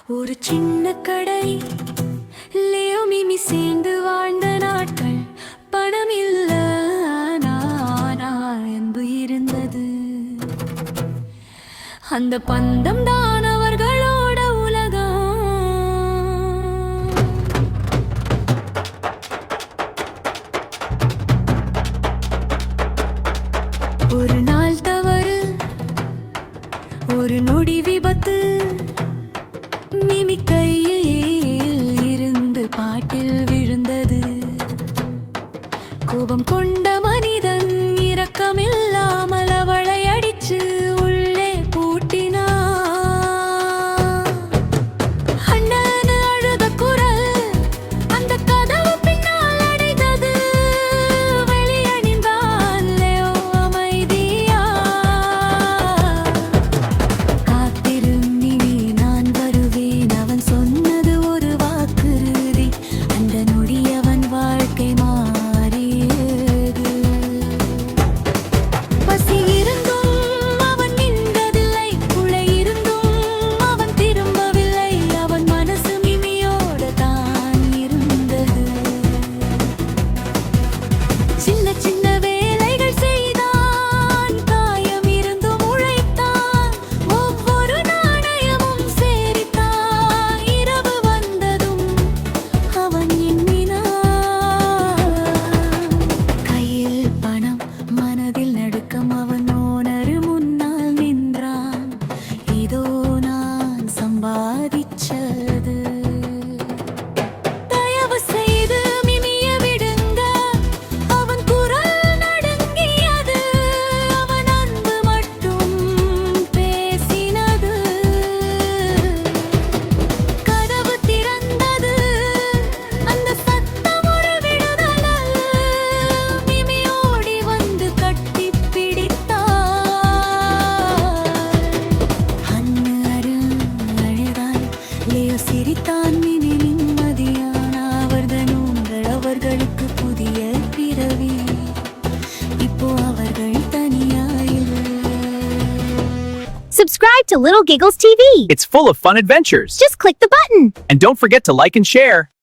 ஒரு சின்ன கடை லியோ மிமி சேர்ந்து வாழ்ந்த நாட்கள். பணம் இல்ல, அன்பு இருந்தது. அந்த பந்தம் தான் அவர்களோட உலகம். ஒரு நாள் தவறு, ஒரு நொடி விபத்து, மிமி கையில் இருந்து பாட்டில் விழுந்தது. கோபம் கொண்ட மனிதன் இரக்கமில்லாமல் அவளை அடிச்சு உள்ளே பூட்டினான். அண்ணனு அழுத குரல் அந்த கதவு பின்னால் அடைந்தது. வெளியணிந்தான் லியோ அமைதியா. காத்திரு மிமி, நான் வருவேன். அவன் சொன்னது ஒரு வாக்குறுதி. அந்த நொடி அவன் வாழ்க்கை மாறியது. பசி இருந்தும் அவன் நின்றதில்லை, குளை இருந்தும் அவன் திரும்பவில்லை. அவன் மனசு மிமியோடு தான் இருந்தது. சின்ன சின்ன வேலைகள் செய்தான், காயம் இருந்தும் உழைத்தான். ஒவ்வொரு நாணயமும் சேரித்தான். இரவு வந்ததும் அவன் எண்ணினான். கையில் பணம், மனதில் நடுக்கம். அவன் ஓனரு முன்னால் நின்றான். இதோ நான் சம்பாதிச்சது. தயவு செய்து மிமிய விடுங்க. அவன் குரல் நடுங்கியது. அவன் அன்பு மட்டும் பேசினது. கதவு திறந்தது. அந்த சத்தம் ஒரு விடுதல் அல்ல. மிமி ஓடி வந்து கட்டிப் பிடித்தாள். அண்ணு அழுதாள், லியோ சிரித்தான். மிமி நிம்மதியான அவர்கள் அவர்களுக்கு புதிய பிறவி. இப்போ அவர்கள் தனியாயில்லை. Subscribe to Little Giggles TV. It's full of fun adventures. Just click the button. And don't forget to like and share.